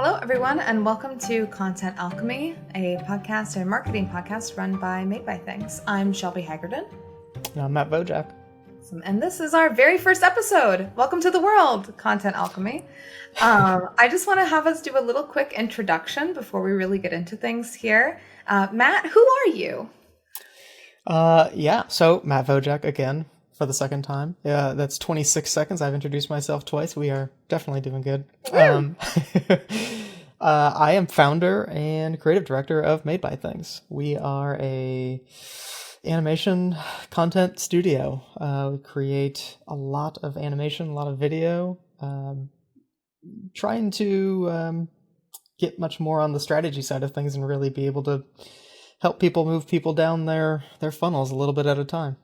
Hello, everyone, and welcome to Content Alchemy, a podcast and marketing podcast run by Made by Things. I'm Shelby Hagerdon. And I'm Matt Vojacek. And this is our very first episode. Welcome to the world, Content Alchemy. I just want to have us do a little quick introduction before we really get into things here. Matt, who are you? So Matt Vojacek again for the second time. That's 26 seconds. I've introduced myself twice. We are definitely doing good. I am founder and creative director of Made by Things. We are a animation content studio. We create a lot of animation, a lot of video, trying to get much more on the strategy side of things and really be able to help people move people down their funnels a little bit at a time.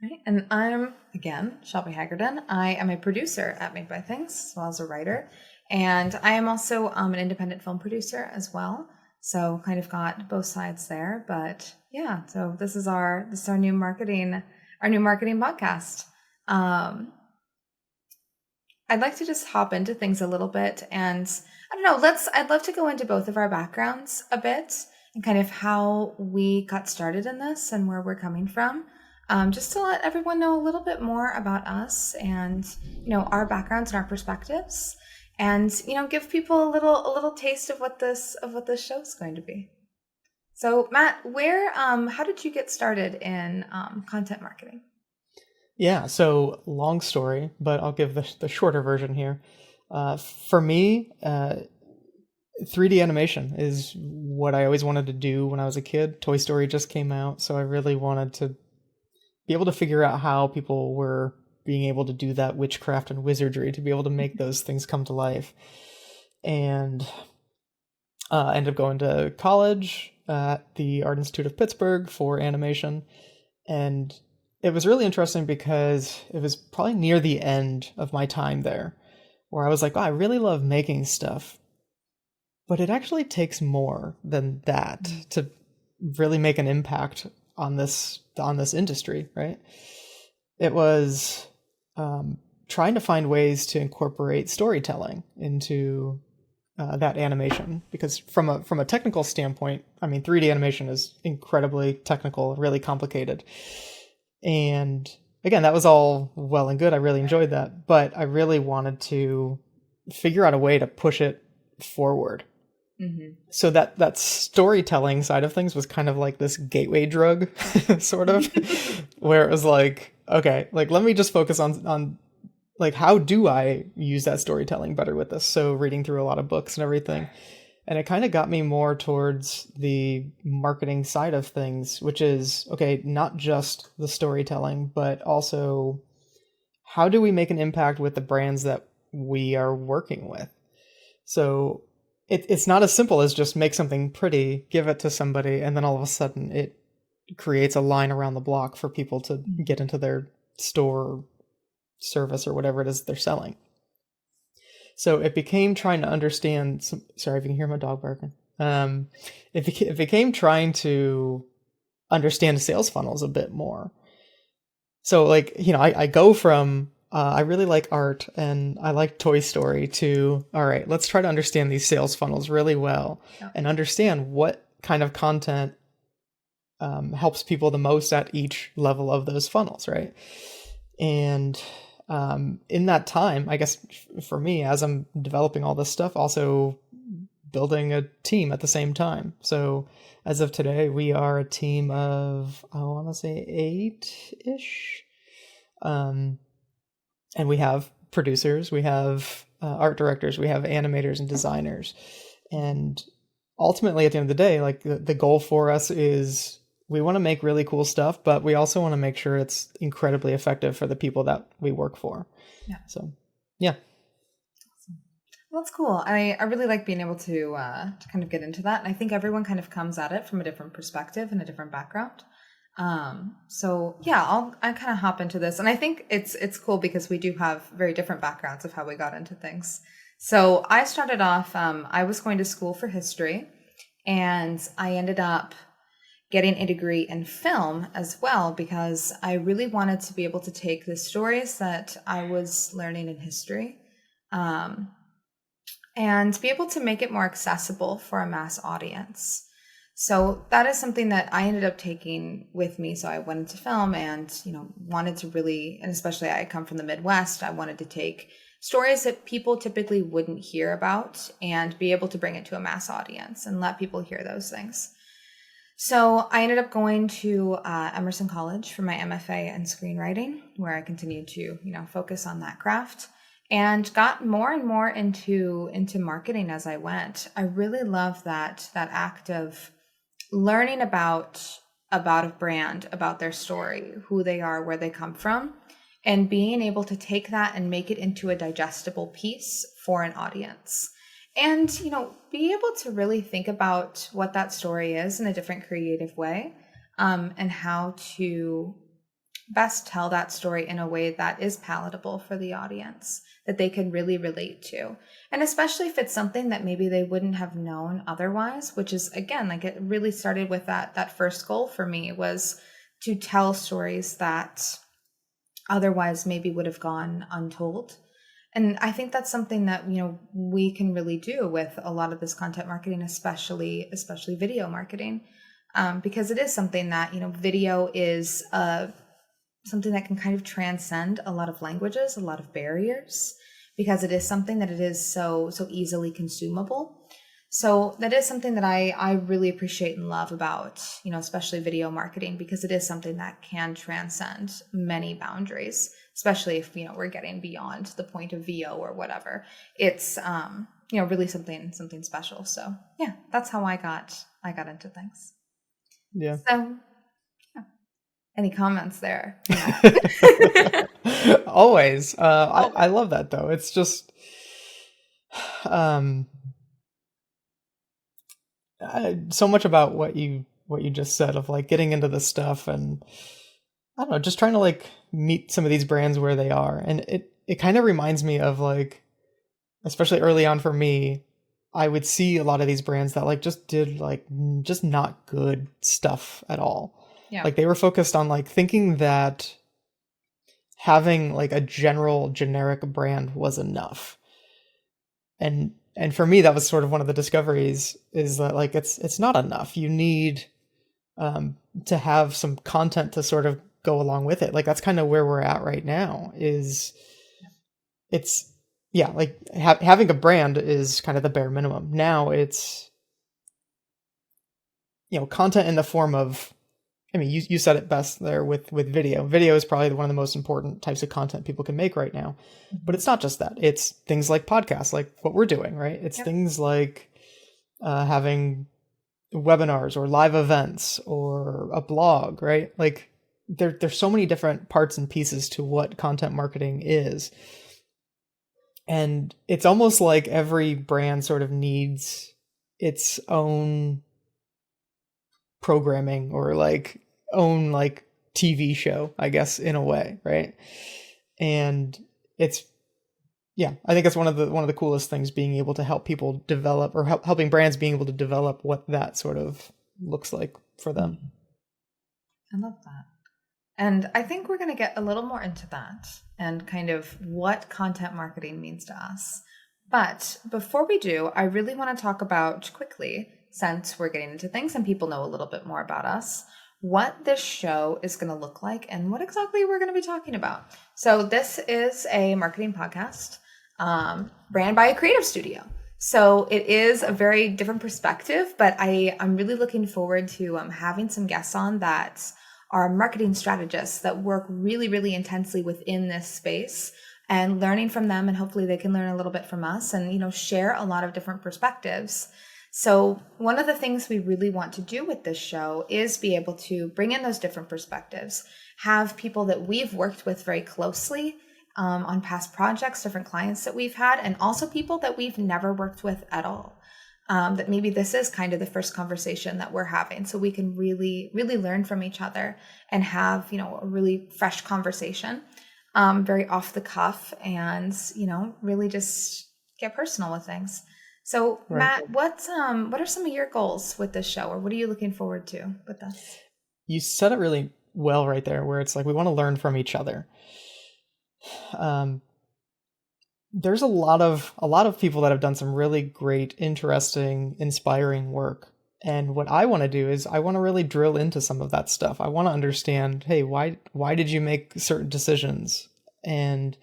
Right. And I'm, again, Shelby Hagerdon. I am a producer at Made by Things, as well as a writer. And I am also an independent film producer as well. So kind of got both sides there. But yeah, so this is our new marketing podcast. I'd like to just hop into things a little bit. And I don't know, I'd love to go into both of our backgrounds a bit and kind of how we got started in this and where we're coming from. Just to let everyone know a little bit more about us and, our backgrounds and our perspectives, and, give people a little taste of what this show is going to be. So Matt, how did you get started in content marketing? Yeah, so long story, but I'll give the shorter version here. For me, 3D animation is what I always wanted to do when I was a kid. Toy Story just came out, so I really wanted to be able to figure out how people were being able to do that witchcraft and wizardry to be able to make those things come to life. And ended up going to college at the Art Institute of Pittsburgh for animation. And it was really interesting because it was probably near the end of my time there where I was like, I really love making stuff, but it actually takes more than that to really make an impact on this industry, right? It was trying to find ways to incorporate storytelling into that animation, because from a technical standpoint, 3D animation is incredibly technical, really complicated. And again, that was all well and good. I really enjoyed that, but I really wanted to figure out a way to push it forward. Mm-hmm. So that storytelling side of things was kind of like this gateway drug, sort of, where it was like, okay, like let me just focus on like how do I use that storytelling better with this? So reading through a lot of books and everything, and it kind of got me more towards the marketing side of things, which is okay, not just the storytelling, but also how do we make an impact with the brands that we are working with? So it's not as simple as just make something pretty, give it to somebody, and then all of a sudden it creates a line around the block for people to get into their store or service or whatever it is they're selling. So it became trying to understand. Sorry if you can hear my dog barking. It became trying to understand sales funnels a bit more. So I go from I really like art and I like Toy Story to, all right, let's try to understand these sales funnels really well and understand what kind of content helps people the most at each level of those funnels, right? And in that time, I guess for me, as I'm developing all this stuff, also building a team at the same time. So as of today, we are a team of, I want to say 8-ish. And we have producers, we have art directors, we have animators and designers. And ultimately, at the end of the day, like the goal for us is we want to make really cool stuff, but we also want to make sure it's incredibly effective for the people that we work for. Yeah. So, yeah. Awesome. Well, that's cool. I really like being able to kind of get into that. And I think everyone kind of comes at it from a different perspective and a different background. So yeah, I kind of hop into this, and I think it's cool because we do have very different backgrounds of how we got into things. So I started off, I was going to school for history, and I ended up getting a degree in film as well, because I really wanted to be able to take the stories that I was learning in history, and be able to make it more accessible for a mass audience. So that is something that I ended up taking with me. So I went into film and, wanted to really, and especially I come from the Midwest, I wanted to take stories that people typically wouldn't hear about and be able to bring it to a mass audience and let people hear those things. So I ended up going to Emerson College for my MFA in screenwriting, where I continued to, focus on that craft, and got more and more into marketing as I went. I really love that act of learning about a brand, about their story, who they are, where they come from, and being able to take that and make it into a digestible piece for an audience. And, be able to really think about what that story is in a different creative way, and how to best tell that story in a way that is palatable for the audience, that they can really relate to. And especially if it's something that maybe they wouldn't have known otherwise, which is, again, like it really started with that first goal for me, was to tell stories that otherwise maybe would have gone untold. And I think that's something that, we can really do with a lot of this content marketing, especially video marketing, because it is something that, video is something that can kind of transcend a lot of languages, a lot of barriers, because it is something that it is so easily consumable. So that is something that I really appreciate and love about, especially video marketing, because it is something that can transcend many boundaries, especially if, we're getting beyond the point of VO or whatever. It's, really something special. So yeah, that's how I got into things. Yeah. So yeah. Any comments there? Always. I love that though. It's just, so much about what you just said of like getting into this stuff, and I don't know, just trying to like meet some of these brands where they are. And it kind of reminds me of like, especially early on for me, I would see a lot of these brands that like just did like just not good stuff at all. Yeah. Like they were focused on like thinking that having like a generic brand was enough. And for me, that was sort of one of the discoveries, is that like it's not enough. You need to have some content to sort of go along with it. Like that's kind of where we're at right now. Having a brand is kind of the bare minimum. Now it's content in the form of, I mean, you said it best there with video. Video is probably one of the most important types of content people can make right now. But it's not just that. It's things like podcasts, like what we're doing, right? It's things like having webinars or live events or a blog, right? Like there's so many different parts and pieces to what content marketing is. And it's almost like every brand sort of needs its own programming or like own like TV show, I guess, in a way, right? And it's, yeah, I think it's one of the coolest things, being able to help people develop, or helping brands being able to develop what that sort of looks like for them. I love that. And I think we're going to get a little more into that and kind of what content marketing means to us. But before we do, I really want to talk about quickly, since we're getting into things and people know a little bit more about us, what this show is going to look like and what exactly we're going to be talking about. So this is a marketing podcast ran by a creative studio. So it is a very different perspective, but I'm really looking forward to having some guests on that are marketing strategists that work really, really intensely within this space, and learning from them, and hopefully they can learn a little bit from us and, share a lot of different perspectives. So one of the things we really want to do with this show is be able to bring in those different perspectives, have people that we've worked with very closely on past projects, different clients that we've had, and also people that we've never worked with at all. That maybe this is kind of the first conversation that we're having, so we can really, really learn from each other and have, a really fresh conversation, very off the cuff, and, really just get personal with things. So right. Matt, what are some of your goals with this show, or what are you looking forward to with this? You said it really well right there, where it's like we want to learn from each other. there's a lot of people that have done some really great, interesting, inspiring work. And what I want to do is I want to really drill into some of that stuff. I want to understand, hey, why did you make certain decisions? And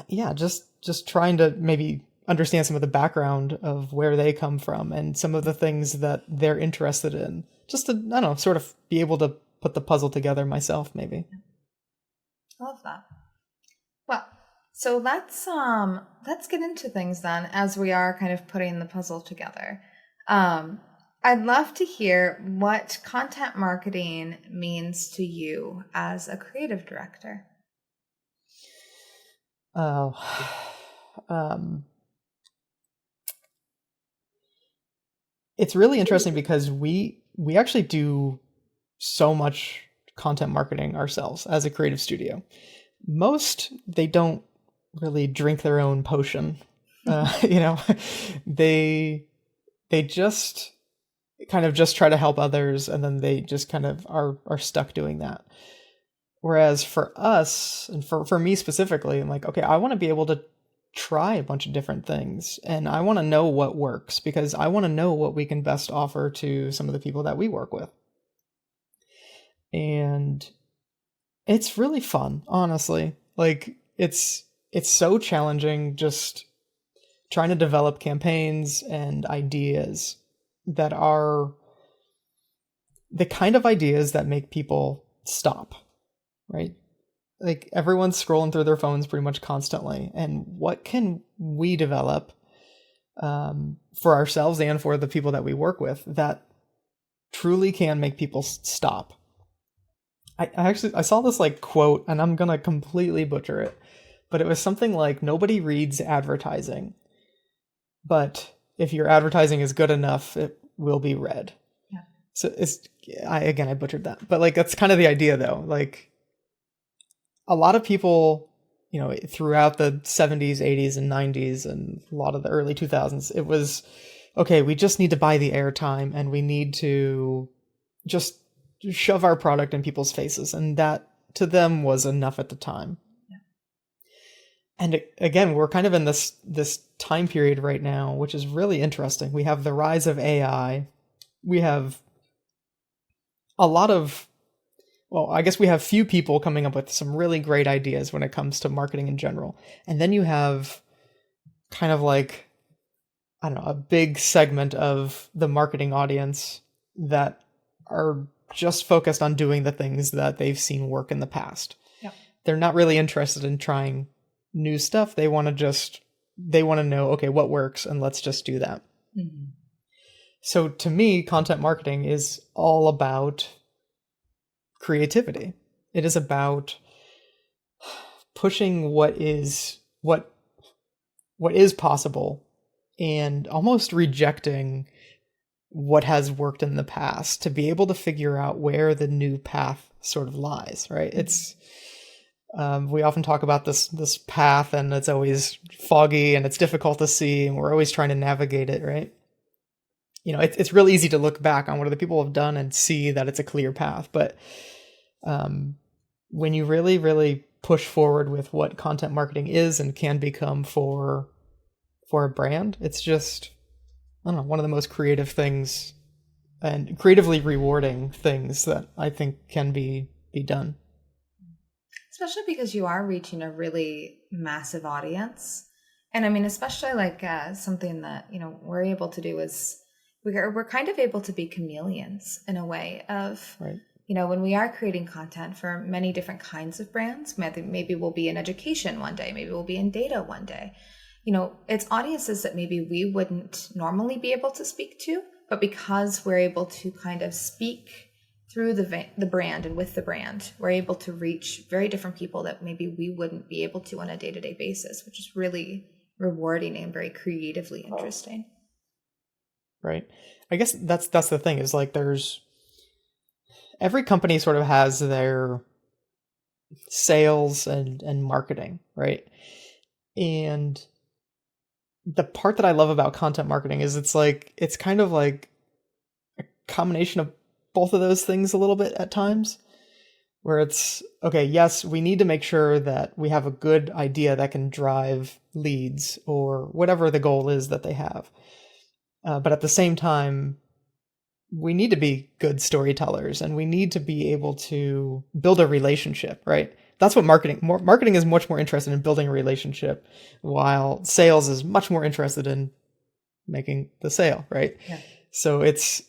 yeah, just trying to maybe understand some of the background of where they come from and some of the things that they're interested in. Just to, I don't know, sort of be able to put the puzzle together myself, maybe. I love that. Well, so let's get into things then, as we are kind of putting the puzzle together. I'd love to hear what content marketing means to you as a creative director. Oh, it's really interesting because we actually do so much content marketing ourselves as a creative studio. Most, they don't really drink their own potion. You know, they just kind of just try to help others, and then they just kind of are stuck doing that. Whereas for us, and for me specifically, I'm like, okay, I want to be able to try a bunch of different things, and I want to know what works, because I want to know what we can best offer to some of the people that we work with. And it's really fun, honestly. Like, it's so challenging just trying to develop campaigns and ideas that are the kind of ideas that make people stop, right? Like, everyone's scrolling through their phones pretty much constantly. And what can we develop for ourselves and for the people that we work with that truly can make people stop? I saw this like quote, and I'm gonna completely butcher it, but it was something like, nobody reads advertising, but if your advertising is good enough, it will be read. Yeah. So I butchered that, but like, that's kind of the idea though. Like, a lot of people, you know, throughout the 70s, 80s, and 90s, and a lot of the early 2000s, it was, okay, we just need to buy the airtime, and we need to just shove our product in people's faces, and that to them was enough at the time. Yeah. And again, we're kind of in this time period right now, which is really interesting. We have the rise of AI. We have a lot of, well, I guess we have few people coming up with some really great ideas when it comes to marketing in general. And then you have kind of like, I don't know, a big segment of the marketing audience that are just focused on doing the things that they've seen work in the past. Yeah. They're not really interested in trying new stuff. They want to know, okay, what works, and let's just do that. Mm-hmm. So to me, content marketing is all about creativity. It is about pushing what is possible, and almost rejecting what has worked in the past to be able to figure out where the new path sort of lies, right? It's we often talk about this path, and it's always foggy and it's difficult to see, and we're always trying to navigate it, right? You know, it's really easy to look back on what other people have done and see that it's a clear path, but when you really, really push forward with what content marketing is and can become for a brand, it's just, I don't know, one of the most creative things and creatively rewarding things that I think can be done. Especially because you are reaching a really massive audience. And I mean, especially like something that, you know, we're able to do is we're kind of able to be chameleons in a way of, right. You know, when we are creating content for many different kinds of brands, maybe we'll be in education one day, maybe we'll be in data one day. You know, it's audiences that maybe we wouldn't normally be able to speak to, but because we're able to kind of speak through the brand and with the brand, we're able to reach very different people that maybe we wouldn't be able to on a day-to-day basis, which is really rewarding and very creatively interesting. Right. I guess that's the thing, is like, every company sort of has their sales and marketing, right? And the part that I love about content marketing is it's kind of like a combination of both of those things a little bit at times, where it's, okay, yes, we need to make sure that we have a good idea that can drive leads or whatever the goal is that they have. But at the same time, we need to be good storytellers and we need to be able to build a relationship, right? That's what marketing is much more interested in building a relationship, while sales is much more interested in making the sale, right? Yeah. So it's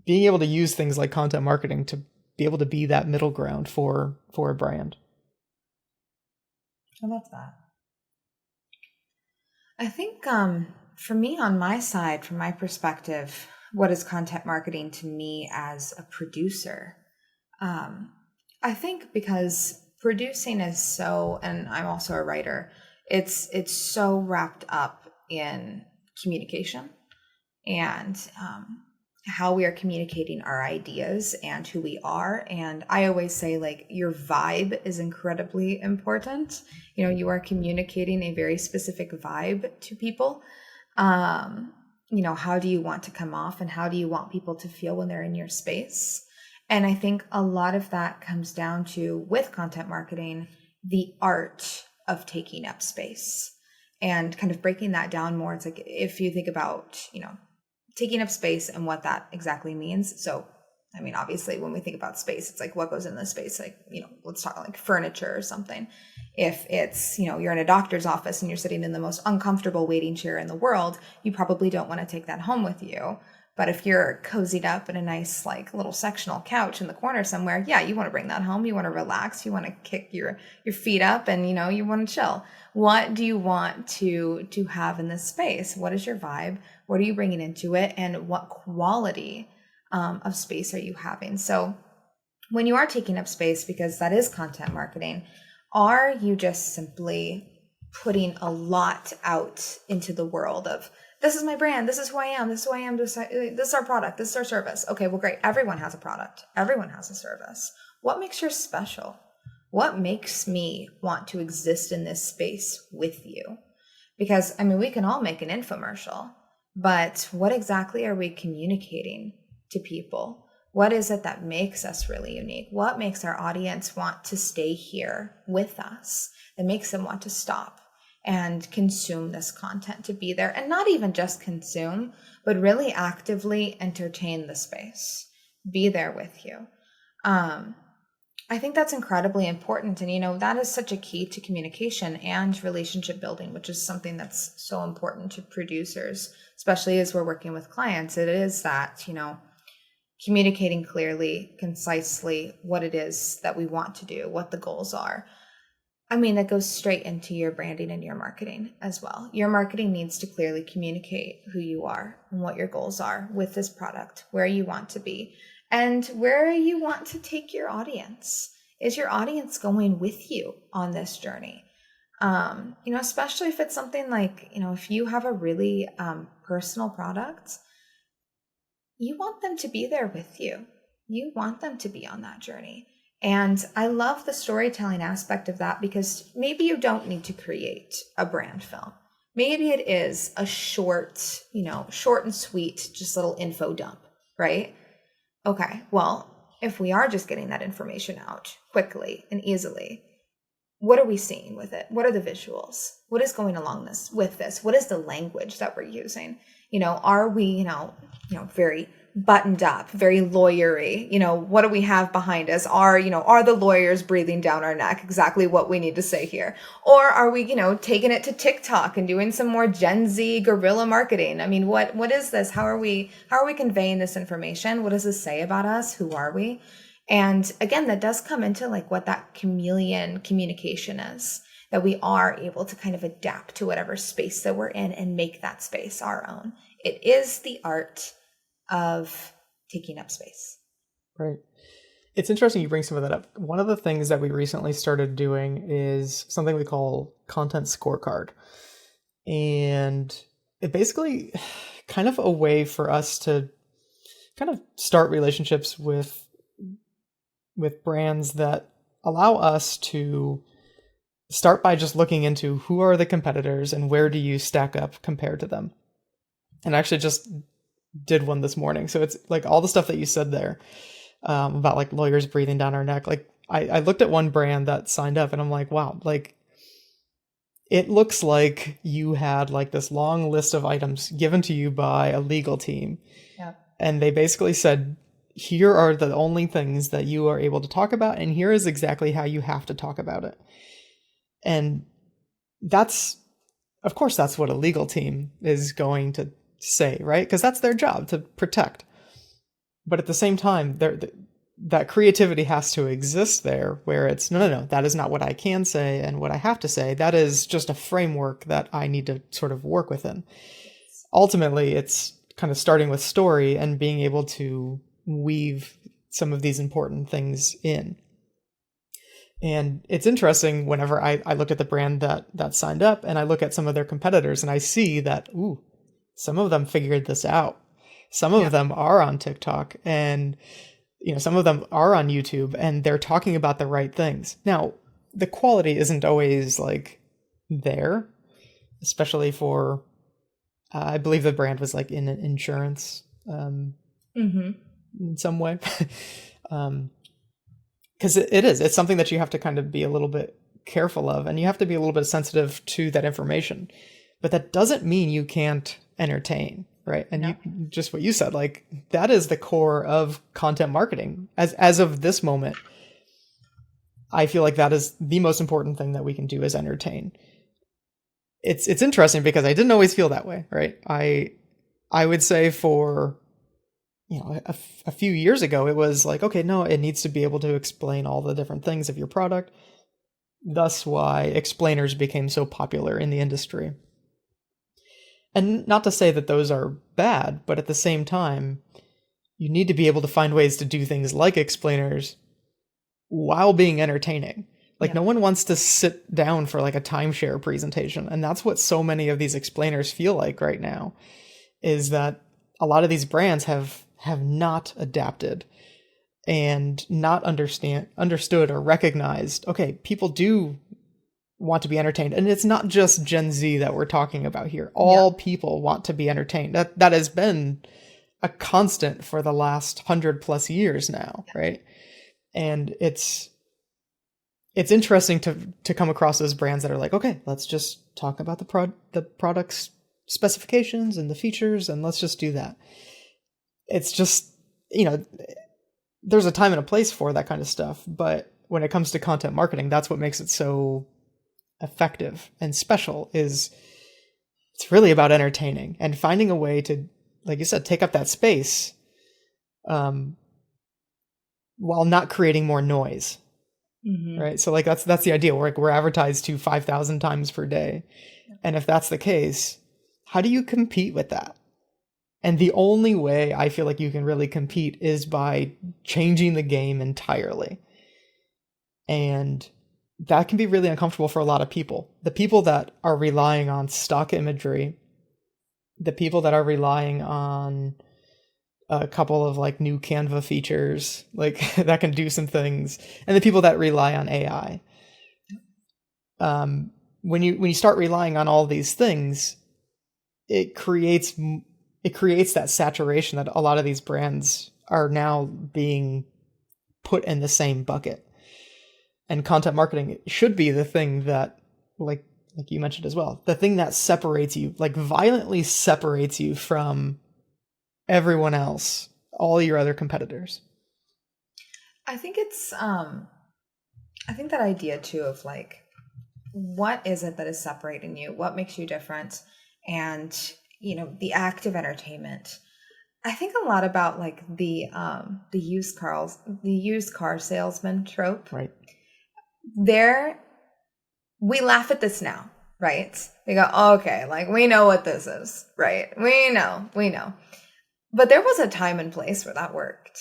being able to use things like content marketing to be able to be that middle ground for a brand. I love that. I think for me, on my side, from my perspective, what is content marketing to me as a producer? I think because producing is so, and I'm also a writer, it's so wrapped up in communication and how we are communicating our ideas and who we are. And I always say, like, your vibe is incredibly important. You know, you are communicating a very specific vibe to people. You know, how do you want to come off and how do you want people to feel when they're in your space? And I think a lot of that comes down to, with content marketing, the art of taking up space and kind of breaking that down more. It's like, if you think about, you know, taking up space and what that exactly means. So, I mean, obviously when we think about space, it's like, what goes in this space? Like, you know, let's talk like furniture or something. If it's, you know, you're in a doctor's office and you're sitting in the most uncomfortable waiting chair in the world, you probably don't want to take that home with you. But if you're cozied up in a nice, like, little sectional couch in the corner somewhere, yeah, you want to bring that home. You want to relax. You want to kick your feet up and, you know, you want to chill. What do you want to have in this space? What is your vibe? What are you bringing into it? And what quality of space are you having? So when you are taking up space, because that is content marketing, are you just simply putting a lot out into the world of, this is my brand, this is who I am, this is who I am, this is our product, this is our service. Okay, well, great. Everyone has a product. Everyone has a service. What makes yours special? What makes me want to exist in this space with you? Because, I mean, we can all make an infomercial, but what exactly are we communicating to people? What is it that makes us really unique? What makes our audience want to stay here with us? That makes them want to stop and consume this content, to be there, and not even just consume, but really actively entertain the space, be there with you. I think that's incredibly important. And, you know, that is such a key to communication and relationship building, which is something that's so important to producers, especially as we're working with clients. It is that, you know, communicating clearly, concisely what it is that we want to do, what the goals are. I mean, that goes straight into your branding and your marketing as well. Your marketing needs to clearly communicate who you are and what your goals are with this product, where you want to be, and where you want to take your audience. Is your audience going with you on this journey? You know, especially if it's something like, you know, if you have a really personal product, you want them to be there with you. You want them to be on that journey. And I love the storytelling aspect of that, because maybe you don't need to create a brand film. Maybe it is a short, you know, short and sweet, just little info dump, right? Okay, well, if we are just getting that information out quickly and easily, what are we seeing with it? What are the visuals? What is going along with this? What is the language that we're using? You know, are we, you know, very buttoned up, very lawyery? You know, what do we have behind us? Are the lawyers breathing down our neck exactly what we need to say here? Or are we, you know, taking it to TikTok and doing some more Gen Z guerrilla marketing? I mean, what is this? How are we conveying this information? What does this say about us? Who are we? And again, that does come into like what that chameleon communication is, that we are able to kind of adapt to whatever space that we're in and make that space our own. It is the art of taking up space. Right. It's interesting you bring some of that up. One of the things that we recently started doing is something we call content scorecard. And it basically kind of a way for us to kind of start relationships with brands that allow us to start by just looking into who are the competitors and where do you stack up compared to them. And I actually just did one this morning. So it's like all the stuff that you said there about like lawyers breathing down our neck. Like I looked at one brand that signed up and I'm like, wow, like it looks like you had like this long list of items given to you by a legal team. Yeah. And they basically said, here are the only things that you are able to talk about, and here is exactly how you have to talk about it. And that's, of course, that's what a legal team is going to say, right? Because that's their job, to protect. But at the same time, that creativity has to exist there, where it's, no, that is not what I can say and what I have to say. That is just a framework that I need to sort of work within. Ultimately, it's kind of starting with story and being able to weave some of these important things in. And it's interesting whenever I look at the brand that signed up and I look at some of their competitors and I see that, some of them figured this out. Some of them are on TikTok, and some of them are on YouTube, and they're talking about the right things. Now, the quality isn't always like there, especially for, I believe the brand was like in insurance in some way. Because it's something that you have to kind of be a little bit careful of, and you have to be a little bit sensitive to that information. But that doesn't mean you can't entertain, right? And you, just what you said, like that is the core of content marketing. As of this moment, I feel like that is the most important thing that we can do, is entertain. It's interesting because I didn't always feel that way, right? I would say for a few years ago, it was like, okay, no, it needs to be able to explain all the different things of your product. Thus why explainers became so popular in the industry. And not to say that those are bad, but at the same time, you need to be able to find ways to do things like explainers while being entertaining. Like no one wants to sit down for like a timeshare presentation. And that's what so many of these explainers feel like right now, is that a lot of these brands have not adapted and not understood or recognized, okay, people do want to be entertained. And it's not just Gen Z that we're talking about here. All people want to be entertained. That has been a constant for the last 100+ years now, right? And it's interesting to come across those brands that are like, okay, let's just talk about the product's specifications and the features, and let's just do that. It's just, there's a time and a place for that kind of stuff. But when it comes to content marketing, that's what makes it so effective and special, is it's really about entertaining and finding a way to, like you said, take up that space while not creating more noise. Right. So like that's the idea. We're advertised to 5,000 times per day. And if that's the case, how do you compete with that? And the only way I feel like you can really compete is by changing the game entirely. And that can be really uncomfortable for a lot of people. The people that are relying on stock imagery, the people that are relying on a couple of like new Canva features, like that can do some things, and the people that rely on AI. When you start relying on all these things, it creates that saturation that a lot of these brands are now being put in the same bucket. And content marketing should be the thing that, like you mentioned as well, the thing that separates you, like violently separates you from everyone else, all your other competitors. I think it's, I think that idea too of like, what is it that is separating you? What makes you different? And, the act of entertainment. I think a lot about like the used car salesman trope. Right. We laugh at this now, right? We go, okay, like we know what this is, right? We know. But there was a time and place where that worked,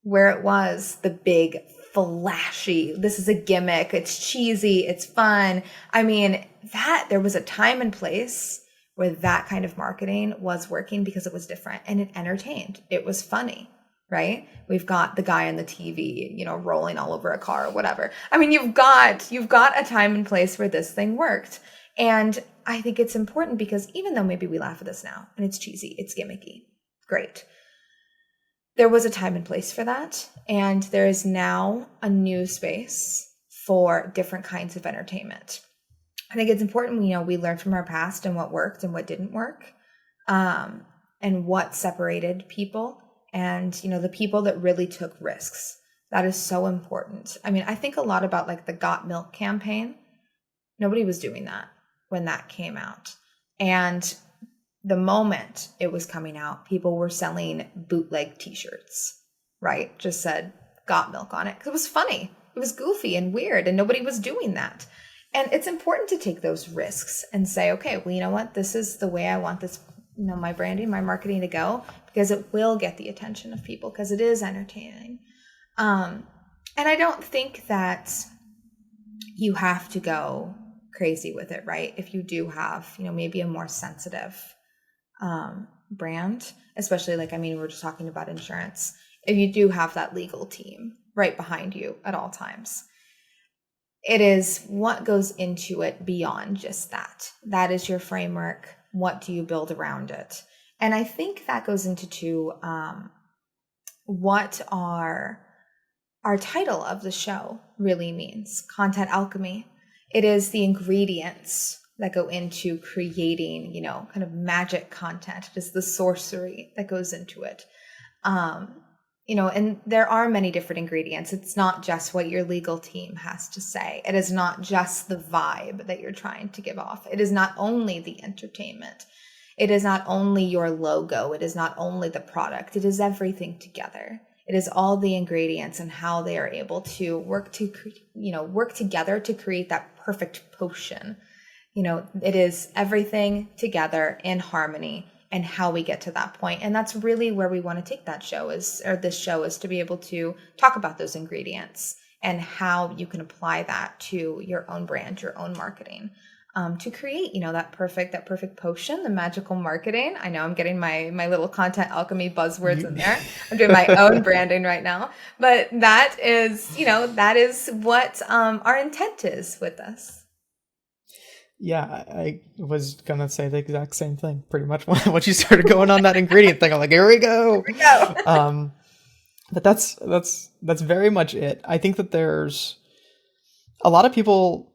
where it was the big, flashy, this is a gimmick, it's cheesy, it's fun. I mean, there was a time and place where that kind of marketing was working because it was different and it entertained. It was funny, right? We've got the guy on the TV, rolling all over a car or whatever. I mean, you've got a time and place where this thing worked. And I think it's important because even though maybe we laugh at this now and it's cheesy, it's gimmicky, great. there was a time and place for that. And there is now a new space for different kinds of entertainment. I think it's important, we learn from our past and what worked and what didn't work, and what separated people and, the people that really took risks. That is so important. I mean, I think a lot about like the Got Milk campaign. Nobody was doing that when that came out. And the moment it was coming out, people were selling bootleg t-shirts, right? Just said Got Milk on it because it was funny. It was goofy and weird and nobody was doing that. And it's important to take those risks and say, okay, well, you know what? This is the way I want this, my branding, my marketing to go, because it will get the attention of people because it is entertaining. And I don't think that you have to go crazy with it, right? If you do have, maybe a more sensitive brand, especially we're just talking about insurance. If you do have that legal team right behind you at all times, it is what goes into it beyond just that. That is your framework. What do you build around it? And I think that goes into what our title of the show really means, Content Alchemy. It is the ingredients that go into creating, kind of magic content. It is the sorcery that goes into it. And there are many different ingredients. It's not just what your legal team has to say. It is not just the vibe that you're trying to give off. It is not only the entertainment. It is not only your logo. It is not only the product. It is everything together. It is all the ingredients and how they are able to work together to create that perfect potion. It is everything together in harmony and how we get to that point. And that's really where we want to take this show is to be able to talk about those ingredients and how you can apply that to your own brand, your own marketing, to create, that perfect potion, the magical marketing. I know I'm getting my little Content Alchemy buzzwords in there. I'm doing my own branding right now, but that is what our intent is with this. Yeah, I was gonna say the exact same thing. Pretty much once you started going on that ingredient thing, I'm like, here we go. But that's very much it. I think that there's a lot of people.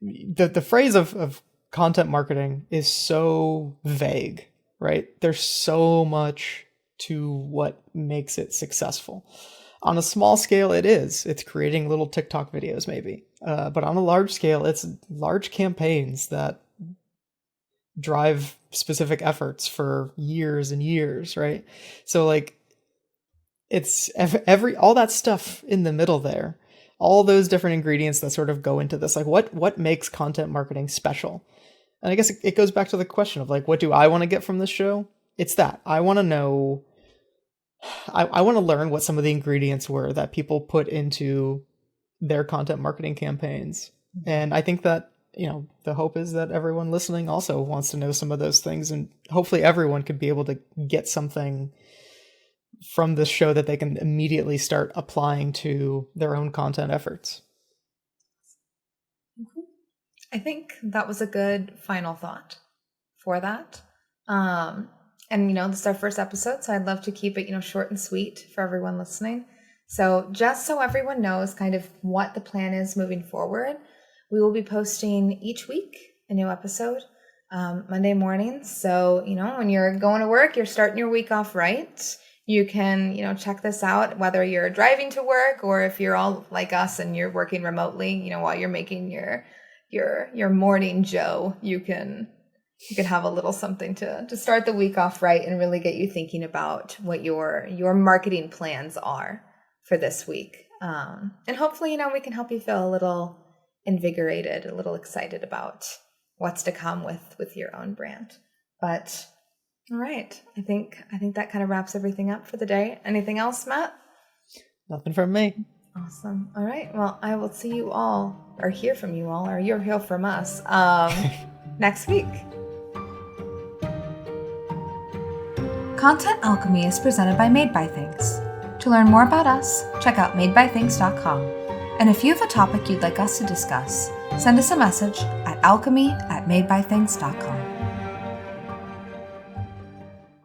The phrase of content marketing is so vague, right? There's so much to what makes it successful. On a small scale, it's creating little TikTok videos maybe. But on a large scale, it's large campaigns that drive specific efforts for years and years, right? So it's all that stuff in the middle there, all those different ingredients that sort of go into this, what makes content marketing special? And I guess it goes back to the question of what do I want to get from this show? It's that I want to know. I want to learn what some of the ingredients were that people put into their content marketing campaigns. And I think that, the hope is that everyone listening also wants to know some of those things. And hopefully everyone could be able to get something from this show that they can immediately start applying to their own content efforts. I think that was a good final thought for that. And, this is our first episode, so I'd love to keep it, short and sweet for everyone listening. So just so everyone knows kind of what the plan is moving forward, we will be posting each week a new episode, Monday mornings. So, when you're going to work, you're starting your week off right. You can, check this out, whether you're driving to work or if you're all like us and you're working remotely, while you're making your morning Joe, you can have a little something to start the week off right and really get you thinking about what your marketing plans are for this week. And hopefully, we can help you feel a little invigorated, a little excited about what's to come with your own brand. But all right, I think that kind of wraps everything up for the day. Anything else, Matt? Nothing from me. Awesome. All right. Well, I will see you all, or hear from you all, or you'll hear from us next week. Content Alchemy is presented by Made by Things. To learn more about us, check out madebythings.com. And if you have a topic you'd like us to discuss, send us a message at alchemy@madebythings.com.